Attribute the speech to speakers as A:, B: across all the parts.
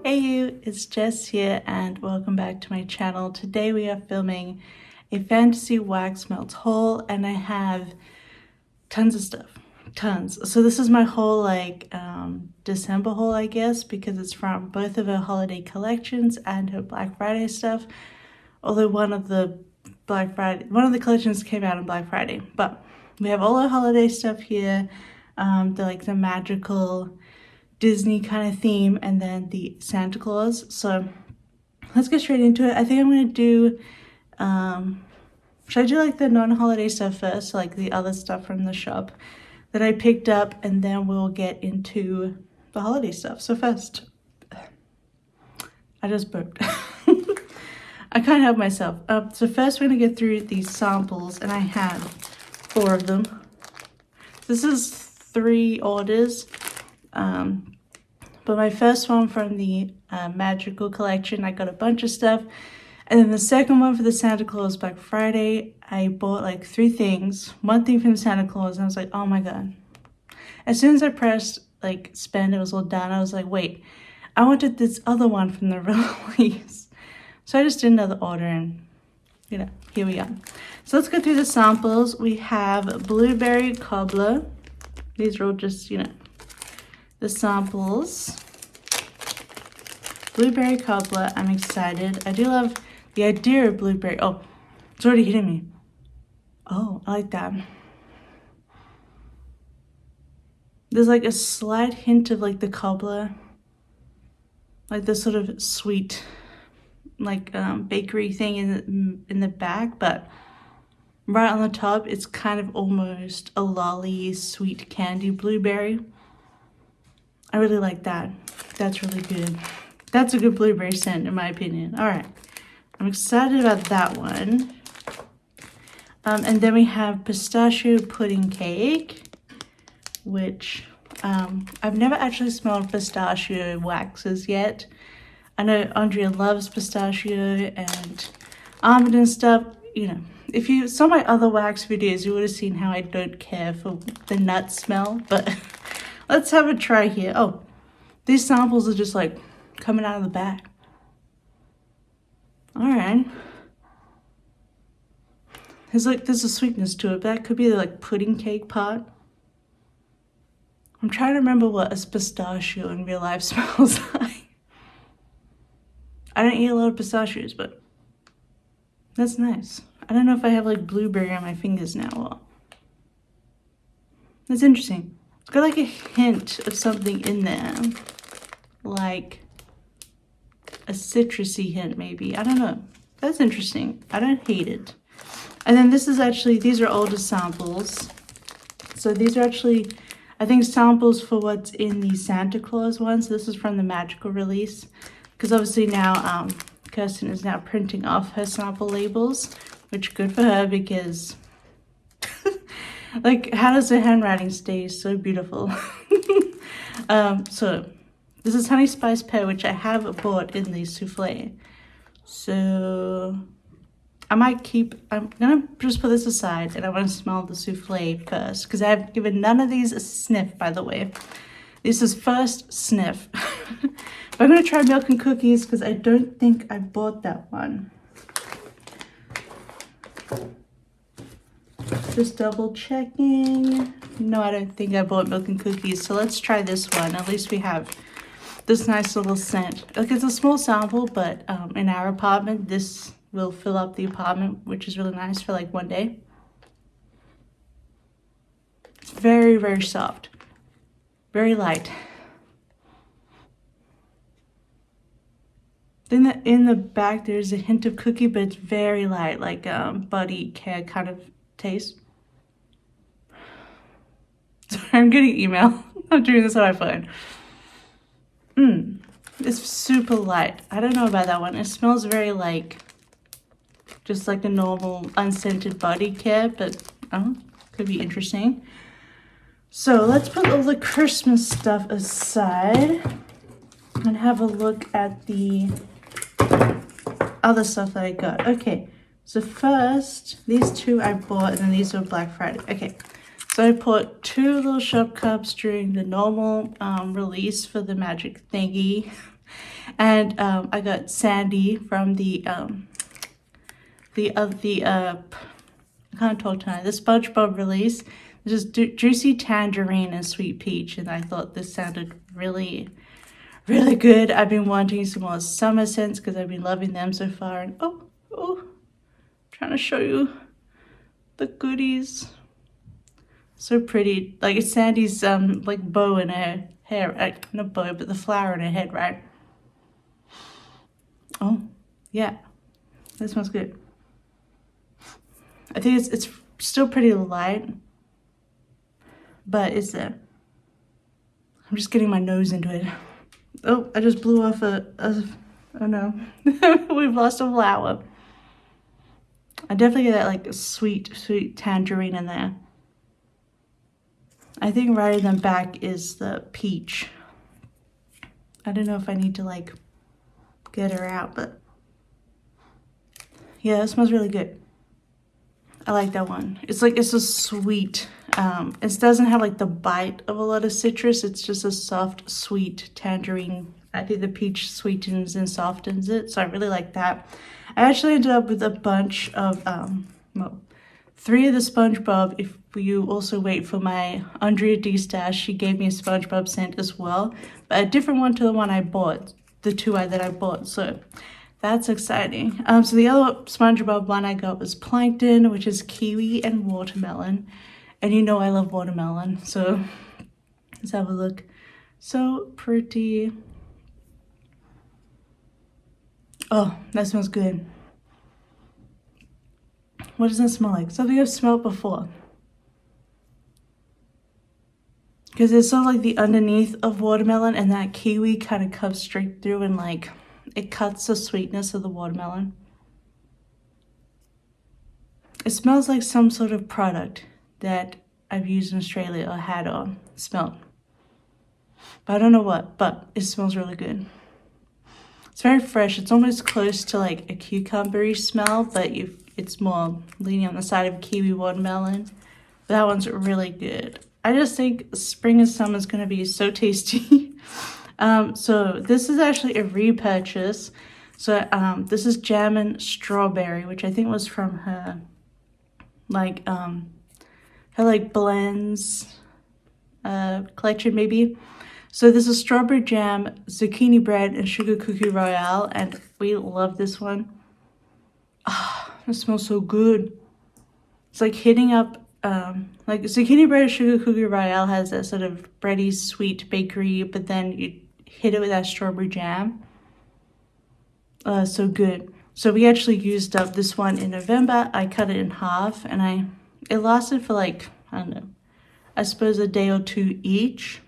A: Hey you, it's Jess here and welcome back to my channel. Today we are filming a fantasy wax melt haul and I have tons of stuff, tons. So this is my whole December haul, I guess, because it's from both of her holiday collections and her Black Friday stuff. Although one of the collections came out on Black Friday, but we have all our holiday stuff here, the magical Disney kind of theme, and then the Santa Claus. So let's get straight into it. I think I'm gonna do should I do like the non-holiday stuff first, like the other stuff from the shop that I picked up, and then we'll get into the holiday stuff. So first, I just burped. I can't help myself. So first we're gonna get through these samples, and I have 4 of them. This is 3 orders. But my first one from the magical collection, I got a bunch of stuff. And then the second one for the Santa Claus Black Friday, I bought like 3 things. One thing from Santa Claus, and I was like, oh my god. As soon as I pressed like spend, it was all done. I was like, wait, I wanted this other one from the release. So I just did another order and, you know, here we are. So let's go through the samples. We have blueberry cobbler. These are all just, you know, the samples. Blueberry cobbler, I'm excited. I do love the idea of blueberry. Oh, it's already hitting me. Oh, I like that. There's like a slight hint of like the cobbler, like the sort of sweet, like bakery thing in the back, but right on the top, it's kind of almost a lolly sweet candy blueberry. I really like that. That's really good. That's a good blueberry scent in my opinion. All right, I'm excited about that one. And then we have pistachio pudding cake, which I've never actually smelled pistachio waxes yet. I know Andrea loves pistachio and almond and stuff. You know, if you saw my other wax videos, you would have seen how I don't care for the nut smell, but let's have a try here. Oh, these samples are just like coming out of the bag. All right. There's a sweetness to it, but that could be the like pudding cake part. I'm trying to remember what a pistachio in real life smells like. I don't eat a lot of pistachios, but that's nice. I don't know if I have like blueberry on my fingers now. Well, that's interesting. It's got like a hint of something in there, like a citrusy hint maybe. I don't know. That's interesting. I don't hate it. And then this is actually, these are older samples. So these are actually, I think, samples for what's in the Santa Claus one. So this is from the magical release. Because obviously now Kirsten is now printing off her sample labels, which good for her because like, how does the handwriting stay so beautiful? So this is honey spice pear, which I have bought in the souffle. So I'm gonna just put this aside and I want to smell the souffle first because I've given none of these a sniff, by the way. This is first sniff. But I'm gonna try milk and cookies because I don't think I bought that one. Just double checking. No, I don't think I bought milk and cookies. So let's try this one. At least we have this nice little scent. Like, it's a small sample, but in our apartment, this will fill up the apartment, which is really nice for like one day. It's very, very soft. Very light. Then in the back, there's a hint of cookie, but it's very light, like buddy care kind of taste. Sorry, I'm getting email. I'm doing this on my phone. It's super light. I don't know about that one. It smells very like, just like a normal unscented body care, but could be interesting. So let's put all the Christmas stuff aside and have a look at the other stuff that I got. Okay, so first, these 2 I bought, and then these were Black Friday. Okay, so I bought 2 little shop cups during the normal release for the magic thingy. And I got Sandy from the I can't talk tonight, the SpongeBob release. This is Juicy Tangerine and Sweet Peach, and I thought this sounded really, really good. I've been wanting some more summer scents because I've been loving them so far. And oh, trying to show you the goodies. So pretty. Like it's Sandy's like bow in her hair, not bow, but the flower in her head, right? Oh, yeah, that smells good. I think it's still pretty light, but it's there. I'm just getting my nose into it. Oh, I just blew off oh no, we've lost a flower. I definitely get that like sweet tangerine in there. I think right in the back is the peach. I don't know if I need to like get her out, but yeah, it smells really good. I like that one. It's a sweet, it doesn't have like the bite of a lot of citrus. It's just a soft, sweet tangerine. I think the peach sweetens and softens it, so I really like that. I actually ended up with a bunch of, well, 3 of the SpongeBob. If you also wait for my Andrea D stash, she gave me a SpongeBob scent as well, but a different one to the one I bought, the 2 that I bought, so that's exciting. So the other SpongeBob one I got was Plankton, which is kiwi and watermelon. And you know I love watermelon, so let's have a look. So pretty. Oh, that smells good. What does that smell like? Something I've smelled before. Because it's sort of like the underneath of watermelon, and that kiwi kind of comes straight through and like it cuts the sweetness of the watermelon. It smells like some sort of product that I've used in Australia or had or smelled. But I don't know what, but it smells really good. It's very fresh. It's almost close to like a cucumbery smell, but it's more leaning on the side of kiwi watermelon. But that one's really good. I just think spring and summer is going to be so tasty. So this is actually a repurchase. So this is Jam and Strawberry, which I think was from her like blends collection maybe. So this is strawberry jam, zucchini bread, and sugar cookie royale, and we love this one. Ah, it smells so good. It's like hitting up like zucchini bread and sugar cookie royale has that sort of bready sweet bakery, but then you hit it with that strawberry jam. So good. So we actually used up this one in November. I cut it in half, and it lasted for like, I don't know, I suppose a day or 2 each.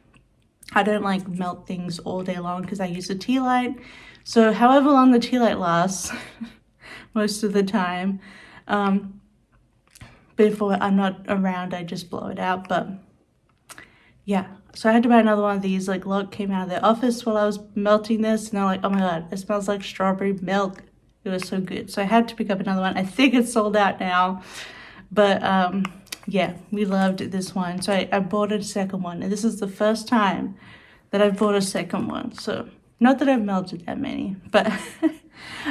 A: I don't like melt things all day long because I use a tea light. So however long the tea light lasts, most of the time, before I'm not around, I just blow it out. But yeah, so I had to buy another one of these. Like, Locke came out of the office while I was melting this, and they're like, oh my god, it smells like strawberry milk. It was so good. So I had to pick up another one. I think it's sold out now, but yeah, we loved this one. So I bought a second one, and this is the first time that I've bought a second one. So not that I've melted that many, but I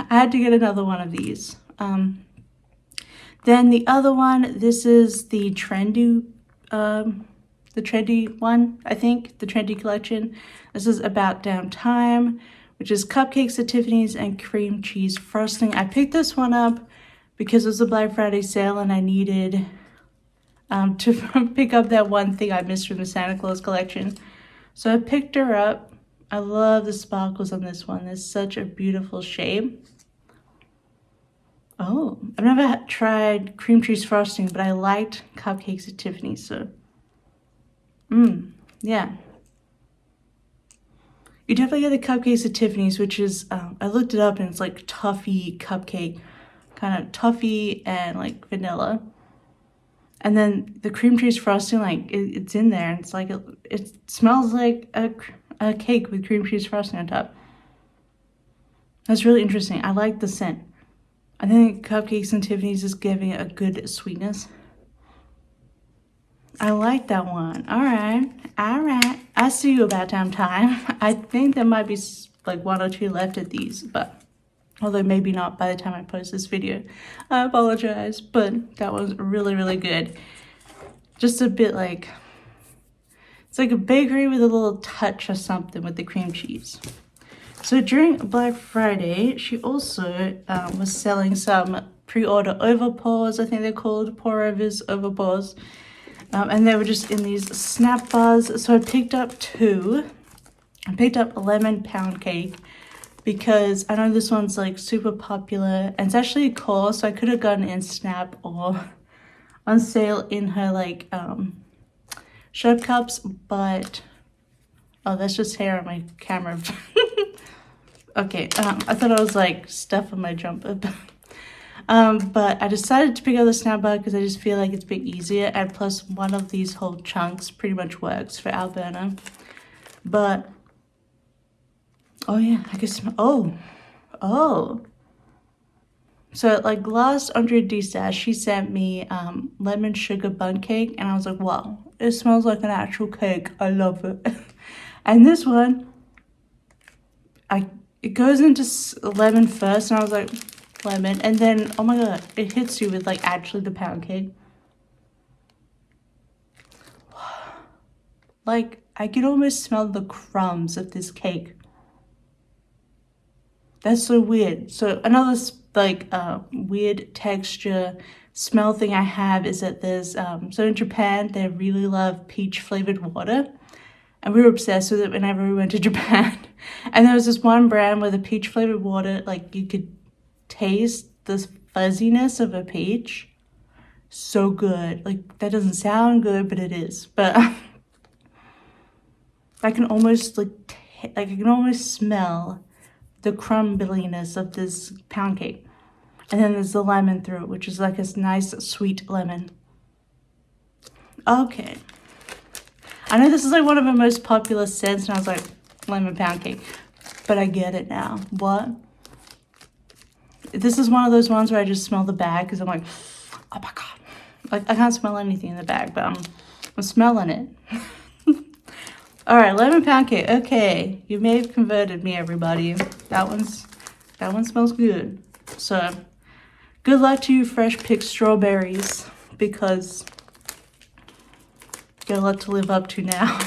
A: had to get another one of these. Then the other one, this is the trendy one, I think, the trendy collection. This is About Damn Time, which is cupcakes at Tiffany's and cream cheese frosting. I picked this one up because it was a Black Friday sale, and I needed to pick up that one thing I missed from the Santa Claus collection. So I picked her up. I love the sparkles on this one. It's such a beautiful shape. Oh, I've never tried cream cheese frosting, but I liked cupcakes at Tiffany's, so yeah. You definitely get the cupcakes at Tiffany's, which is, I looked it up, and it's like toffee cupcake, kind of toffee and like vanilla. And then the cream cheese frosting, like it's in there, and it's like it smells like a cake with cream cheese frosting on top. That's really interesting. I like the scent. I think cupcakes and Tiffany's is giving it a good sweetness. I like that one. All right. I see you About Damn Time. I think that might be like 1 or 2 left of these, but although maybe not by the time I post this video. I apologize, but that was really, really good. Just a bit like, it's like a bakery with a little touch or something with the cream cheese. So during Black Friday, she also was selling some pre-order overpours, I think they're called, pour-overs, overpours. And they were just in these snap bars. So I picked up 2. I picked up a lemon pound cake because I know this one's like super popular. And it's actually a core, so I could have gotten it in Snap or on sale in her like shop cups. But, oh, that's just hair on my camera. Okay, I thought I was like stuffing my jumper. But I decided to pick up the snap bar because I just feel like it's a bit easier, and plus one of these whole chunks pretty much works for our burner. But oh yeah, I guess oh. So like last Andre D-Stash, she sent me lemon sugar bun cake, and I was like, wow, it smells like an actual cake. I love it. And this one, it goes into lemon first, and I was like, lemon, and then, oh my god, it hits you with like actually the pound cake. Like, I can almost smell the crumbs of this cake. That's so weird. So another like weird texture smell thing I have is that there's so in Japan they really love peach flavored water. And we were obsessed with it whenever we went to Japan. And there was this one brand where the peach flavored water, like you could taste the fuzziness of a peach. So good. Like that doesn't sound good, but it is. But I can almost I can almost smell the crumbliness of this pound cake. And then there's the lemon through it, which is like a nice sweet lemon. Okay. I know this is like one of the most popular scents, and I was like, lemon pound cake. But I get it now. What? This is one of those ones where I just smell the bag because I'm like, oh my god. Like I can't smell anything in the bag, but I'm smelling it. All right, lemon pound cake. Okay, you may have converted me, everybody. That one smells good. So, good luck to you fresh picked strawberries, because got a lot to live up to now.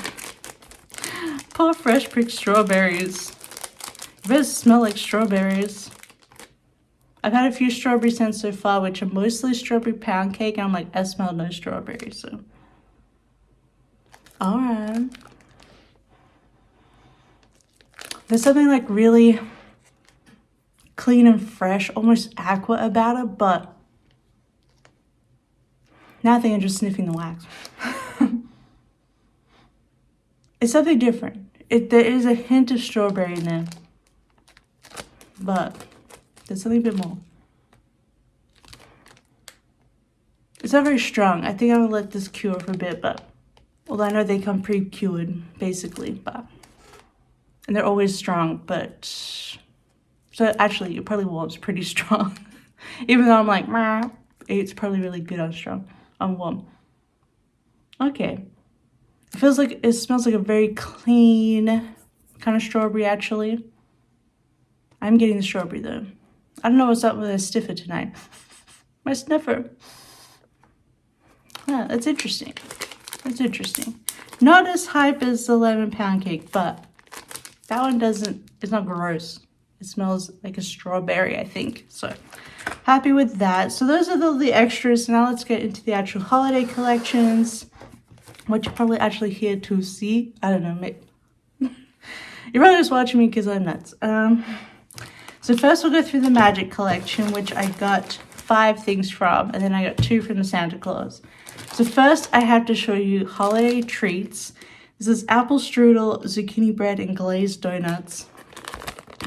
A: Poor fresh picked strawberries. You better smell like strawberries. I've had a few strawberry scents so far, which are mostly strawberry pound cake, and I'm like, I smell no strawberries, so. All right. There's something like really clean and fresh, almost aqua about it, but now I think I'm just sniffing the wax. It's something different. There is a hint of strawberry in there, but there's something a bit more. It's not very strong. I think I'm gonna let this cure for a bit, but although I know they come pre-cured, basically, but and they're always strong, but so actually it probably warms pretty strong. Even though I'm like, meh, it's probably really good on warm. Okay. It smells like a very clean kind of strawberry, actually. I'm getting the strawberry, though. I don't know what's up with a sniffer tonight. My sniffer. Yeah, that's interesting. That's interesting. Not as hype as the lemon pound cake, but that one it's not gross. It smells like a strawberry, I think. So, happy with that. So those are the extras. Now let's get into the actual holiday collections, which you're probably actually here to see. I don't know, maybe. You're probably just watching me because I'm nuts. So first we'll go through the Magic collection, which I got 5 things from, and then I got 2 from the Santa Claus. So first I have to show you holiday treats. This is apple strudel, zucchini bread, and glazed donuts.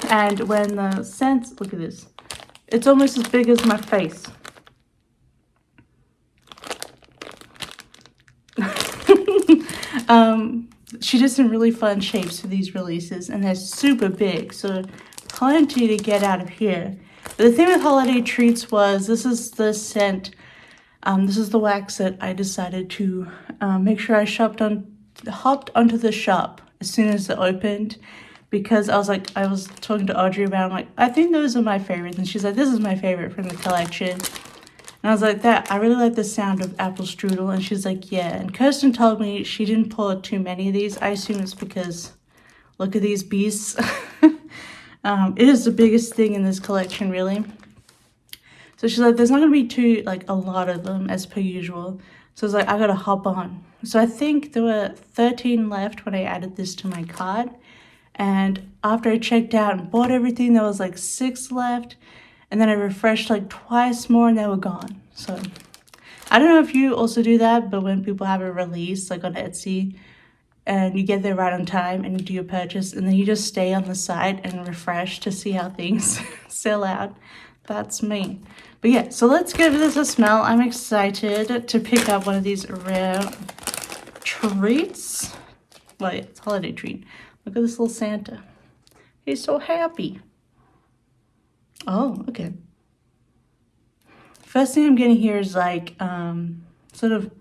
A: And when the scents, look at this. It's almost as big as my face. She did some really fun shapes for these releases, and they're super big, so plenty to get out of here. But the thing with holiday treats was, this is the scent, this is the wax that I decided to make sure I hopped onto the shop as soon as it opened, because I was talking to Audrey about, I'm like, I think those are my favorites. And she's like, this is my favorite from the collection. And I was like, I really like the sound of apple strudel. And she's like, yeah. And Kirsten told me she didn't pull too many of these. I assume it's because, look at these beasts. It is the biggest thing in this collection, really. So she's like, there's not going to be a lot of them as per usual. So I was like, I got to hop on. So I think there were 13 left when I added this to my cart. And after I checked out and bought everything, there was like 6 left. And then I refreshed like twice more and they were gone. So I don't know if you also do that, but when people have a release like on Etsy and you get there right on time and you do your purchase and then you just stay on the site and refresh to see how things sell out. That's me. But yeah, so let's give this a smell. I'm excited to pick up one of these rare treats. Well, yeah, it's a holiday treat. Look at this little Santa. He's so happy. Oh, okay. First thing I'm getting here is like, sort of,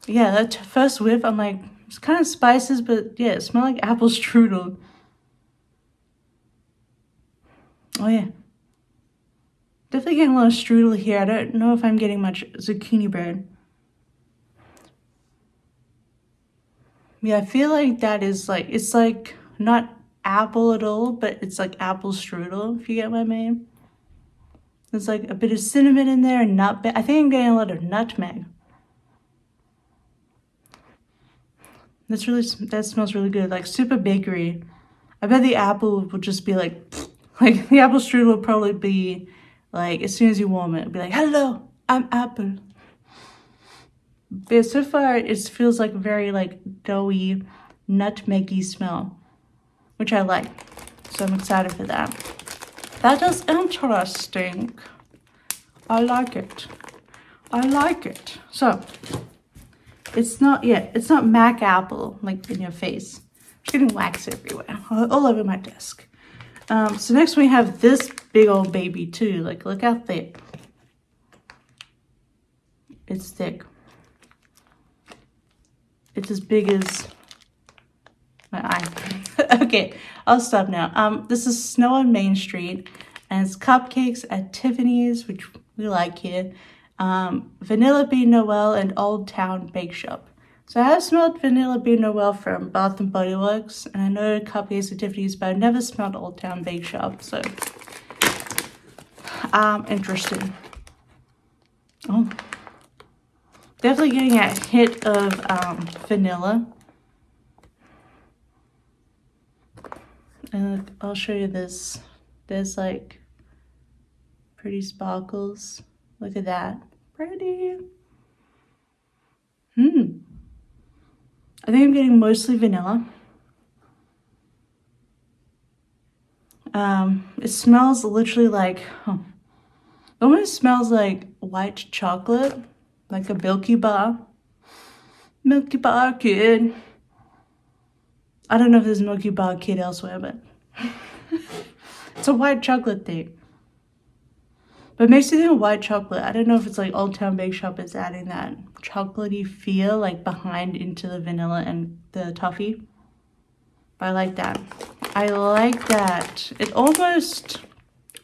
A: yeah, that first whiff, I'm like, it's kind of spices, but yeah, it smells like apple strudel. Oh yeah. Definitely getting a lot of strudel here. I don't know if I'm getting much zucchini bread. Yeah, I feel like that is like, it's like not apple at all, but it's like apple strudel, if you get what I mean. There's like a bit of cinnamon in there and nutmeg. I think I'm getting a lot of nutmeg. That smells really good, like super bakery. I bet the apple will just be like the apple strudel will probably be like, as soon as you warm it, it'll be like, hello, I'm apple. But so far, it feels like a very like doughy, nutmeggy smell, which I like. So I'm excited for that. That is interesting. I like it. I like it. So it's not Mac apple like in your face. I'm just getting wax everywhere, all over my desk. So next we have this big old baby too. Like, look how thick. It's thick. It's as big as my eye. Okay, I'll stop now. This is Snow on Main Street, and it's cupcakes at Tiffany's, which we like here. Vanilla Bean Noel and Old Town Bake Shop. So I have smelled Vanilla Bean Noel from Bath and Body Works, and I know cupcakes at Tiffany's, but I've never smelled Old Town Bake Shop, so I'm interested. Oh. Definitely getting a hit of vanilla. And I'll show you this. There's like pretty sparkles. Look at that. Pretty. I think I'm getting mostly vanilla. It smells literally like, it almost smells like white chocolate. Like a Milky Bar. Milky Bar Kid. I don't know if there's Milky Bar Kid elsewhere, but it's a white chocolate thing. But it makes me think of white chocolate. I don't know if it's like Old Town Bake Shop is adding that chocolatey feel like behind into the vanilla and the toffee. But I like that. I like that. It almost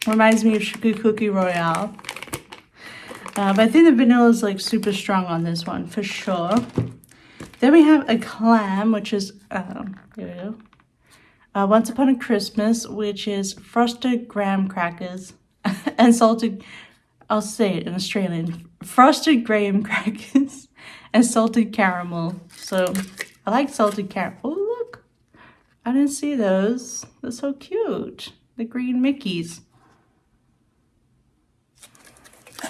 A: reminds me of Sugar Cookie Royale. But I think the vanilla is like super strong on this one for sure. Then we have a clam, which is, here we go. Once Upon a Christmas, which is frosted graham crackers and salted, I'll say it in Australian, frosted graham crackers and salted caramel. So I like salted caramel. Oh, look, I didn't see those. They're so cute. The green Mickeys.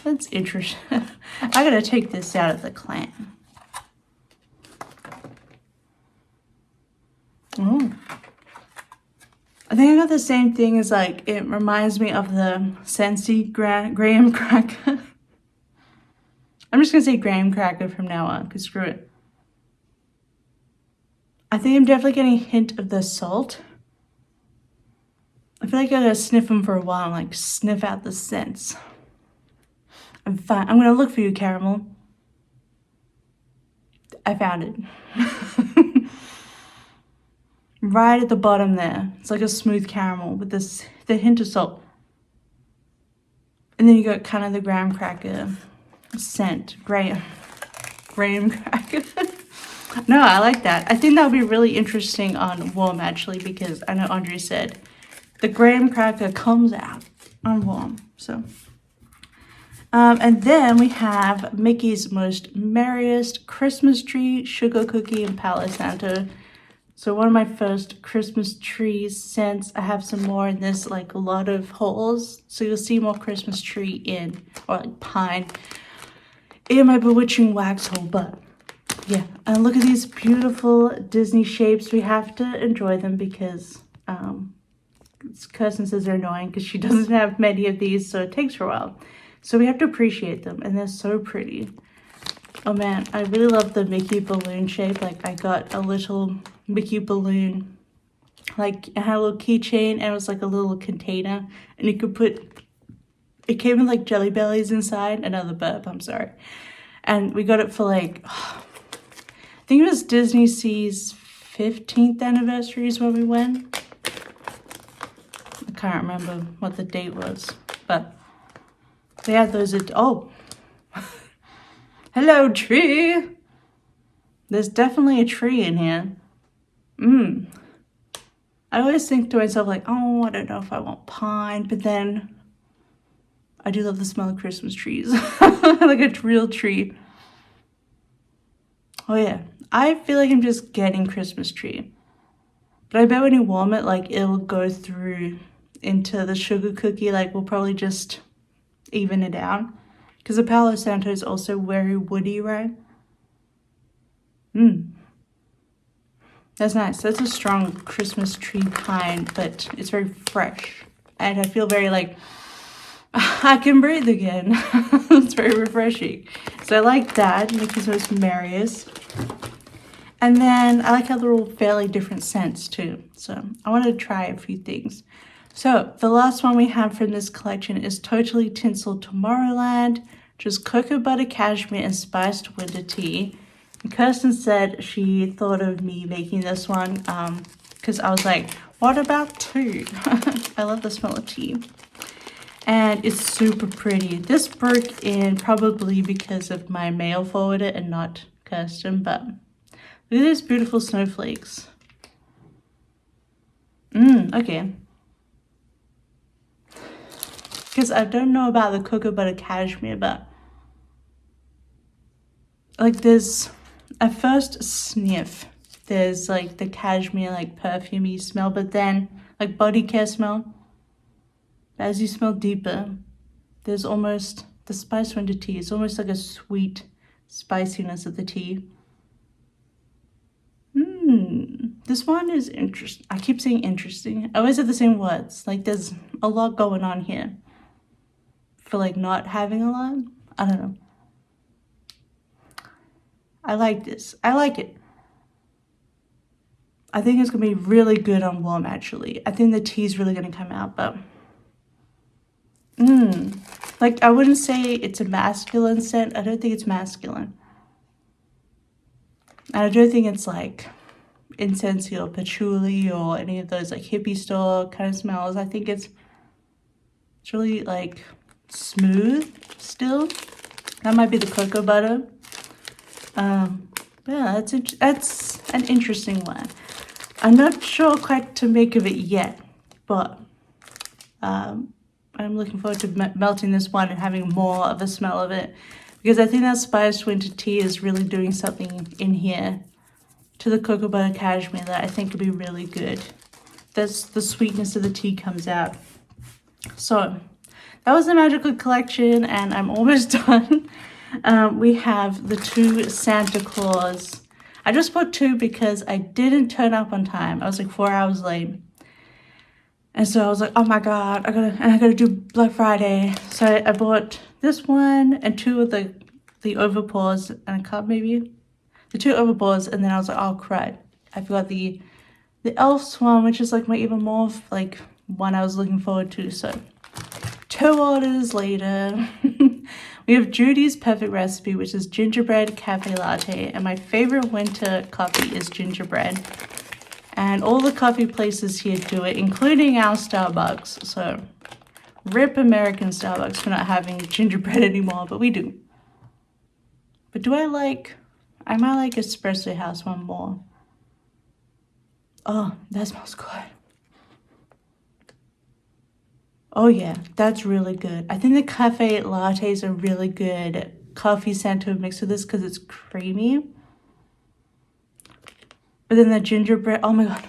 A: That's interesting. I gotta take this out of the clam. Oh. I think I got the same thing as like, it reminds me of the Scentsy graham cracker. I'm just gonna say graham cracker from now on, because screw it. I think I'm definitely getting a hint of the salt. I feel like I gotta sniff them for a while and like sniff out the scents. I'm fine. I'm gonna look for you, caramel. I found it. right at the bottom there. It's like a smooth caramel with the hint of salt. And then you got kind of the graham cracker scent. Graham cracker. No, I like that. I think that would be really interesting on warm actually, because I know Andre said the graham cracker comes out on warm. So, and then we have Mickey's Most Merriest Christmas Tree, Sugar Cookie, and Palo Santo. So one of my first Christmas tree scents. I have some more in this, like a lot of holes. So you'll see more Christmas tree or like pine in my bewitching wax hole. But yeah, and look at these beautiful Disney shapes. We have to enjoy them because Kirsten says they're annoying because she doesn't have many of these, so it takes her a while. So we have to appreciate them, and they're so pretty. Oh man, I really love the Mickey balloon shape. Like I got a little Mickey balloon, like it had a little keychain and it was like a little container, and you could it came with like Jelly Bellies inside. Another burp, I'm sorry. And we got it for like, I think it was Disney Sea's 15th anniversary is when we went. I can't remember what the date was, but they had those oh. Hello, tree. There's definitely a tree in here. I always think to myself like, oh, I don't know if I want pine, but then I do love the smell of Christmas trees. Like a real tree. Oh yeah, I feel like I'm just getting Christmas tree. But I bet when you warm it, like it'll go through into the sugar cookie, like we'll probably just even it out. Because the Palo Santo is also very woody, right? That's nice. That's a strong Christmas tree pine, but it's very fresh. And I feel very like, I can breathe again. It's very refreshing. So I like that. Mickey's Most Merriest. And then I like how they're all fairly different scents too. So I want to try a few things. So the last one we have from this collection is Totally Tinsel Tomorrowland, which is cocoa butter cashmere and spiced winter tea. And Kirsten said she thought of me making this one because I was like, what about two? I love the smell of tea. And it's super pretty. This broke in probably because of my mail forwarder and not Kirsten, but look at these beautiful snowflakes. Okay. Because I don't know about the cocoa butter cashmere, but like there's a first sniff, there's like the cashmere like perfumey smell, but then like body care smell. As you smell deeper, there's almost the spice winter tea. It's almost like a sweet spiciness of the tea. This one is interesting. I keep saying interesting. I always have the same words. Like there's a lot going on here. For like not having a lot. I don't know. I like this. I like it. I think it's gonna be really good on warm actually. I think the tea is really gonna come out, but like I wouldn't say it's a masculine scent. I don't think it's masculine. And I don't think it's like incensey or patchouli or any of those like hippie store kind of smells. I think it's really like smooth still. That might be the cocoa butter. Yeah, that's an interesting one. I'm not sure quite to make of it yet, but I'm looking forward to melting this one and having more of a smell of it, because I think that spiced winter tea is really doing something in here to the cocoa butter cashmere that I think could be really good. That's the sweetness of the tea comes out. So that was the magical collection, and I'm almost done. We have the two Santa Claus. I just bought two because I didn't turn up on time. I was like 4 hours late. And so I was like, oh my God, I gotta do Black Friday. So I bought this one and two of the overpours and a cup maybe. The two overpours, and then I was like, oh crud. I forgot the Elf's one, which is like my even more like one I was looking forward to. So 2 orders later. We have Judys Perfect Recipe, which is gingerbread cafe latte, and my favorite winter coffee is gingerbread. And all the coffee places here do it, including our Starbucks. So, rip American Starbucks for not having gingerbread anymore, but we do. But I might like Espresso House one more. Oh, that smells good. Oh yeah, that's really good. I think the cafe lattes are really good coffee scent to mix with this because it's creamy. But then the gingerbread, oh my god.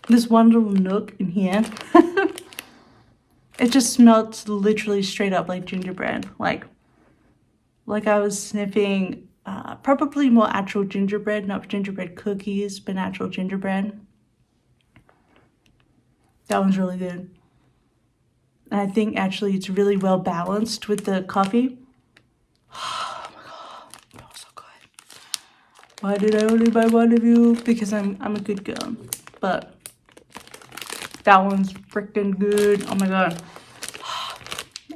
A: This one little nook in here. It just smells literally straight up like gingerbread. Like I was sniffing probably more actual gingerbread, not gingerbread cookies, but natural gingerbread. That one's really good. And I think actually it's really well balanced with the coffee. Oh my god, that was so good. Why did I only buy one of you? Because I'm a good girl. But that one's freaking good. Oh my god.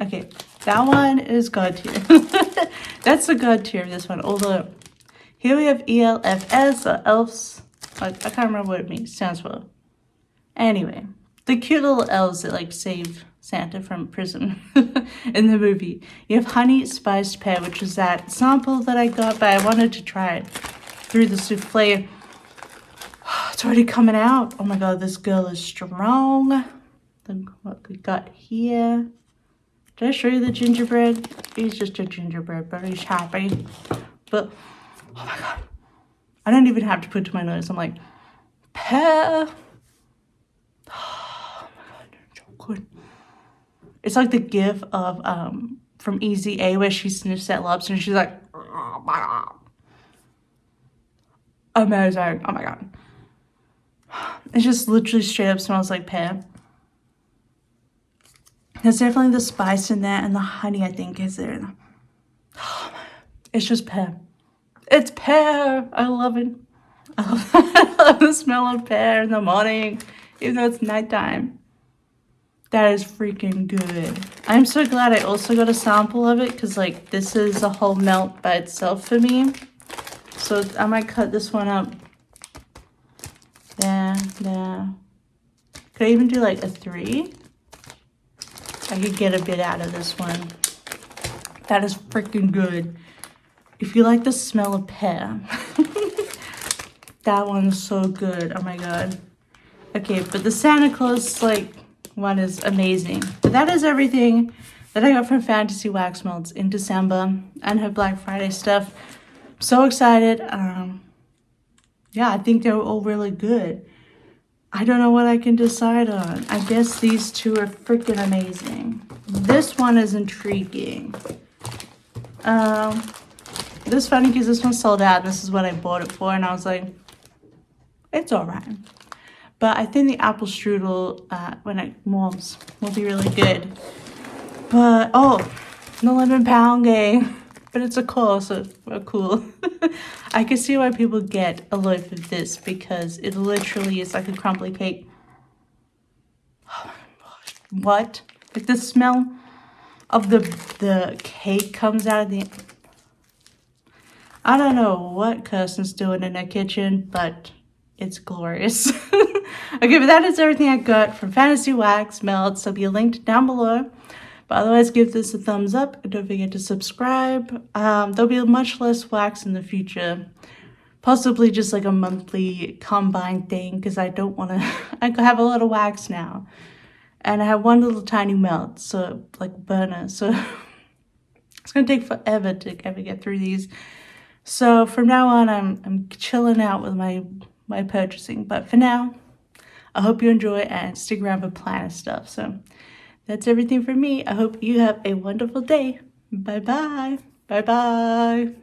A: Okay, that one is God tier. That's the God tier of this one. Although, here we have ELFS or elves. I can't remember what it means, stands for. Anyway, the cute little elves that like save Santa from prison in the movie. You have honey spiced pear, which is that sample that I got, but I wanted to try it through the souffle. It's already coming out. Oh my god, this girl is strong. Then what we got here. Did I show you the gingerbread? He's just a gingerbread, but he's happy. But, oh my god. I don't even have to put it to my nose. I'm like, pear. Oh my god, so good. It's like the gif of, from Easy A where she sniffs that lobster and she's like, oh my god. Amazing. Oh my god. It just literally straight up smells like pear. There's definitely the spice in there and the honey, I think, is there. Oh, it's just pear. It's pear. I love it. I love the smell of pear in the morning, even though it's nighttime. That is freaking good. I'm so glad I also got a sample of it because, like, this is a whole melt by itself for me. So I might cut this one up. There. Could I even do, like, a 3? I could get a bit out of this one. That is freaking good. If you like the smell of pear. That one's so good. Oh my god. Okay, but the Santa Claus like one is amazing. But that is everything that I got from Fantasy Wax Melts in December and her Black Friday stuff. So excited. Yeah, I think they were all really good. I don't know what I can decide on. I guess these two are freaking amazing. This one is intriguing. This is funny because this one sold out. This is what I bought it for. And I was like, it's all right. But I think the apple strudel, when it warms, will be really good. But, oh, the lemon pound game. But it's a core, so we're cool. I can see why people get a loaf of this because it literally is like a crumbly cake. Oh my gosh. What? Like the smell of the cake comes out of the... I don't know what Kirsten's doing in her kitchen, but it's glorious. Okay, but that is everything I got from Fantasy Wax Melts. There'll be a link down below. But otherwise, give this a thumbs up. And don't forget to subscribe. There'll be much less wax in the future. Possibly just like a monthly combined thing because I don't want to... I have a lot of wax now. And I have one little tiny melt, so like burner. So it's going to take forever to ever get through these. So from now on, I'm chilling out with my purchasing. But for now, I hope you enjoy and stick around for planner stuff. So that's everything for me. I hope you have a wonderful day. Bye-bye. Bye-bye.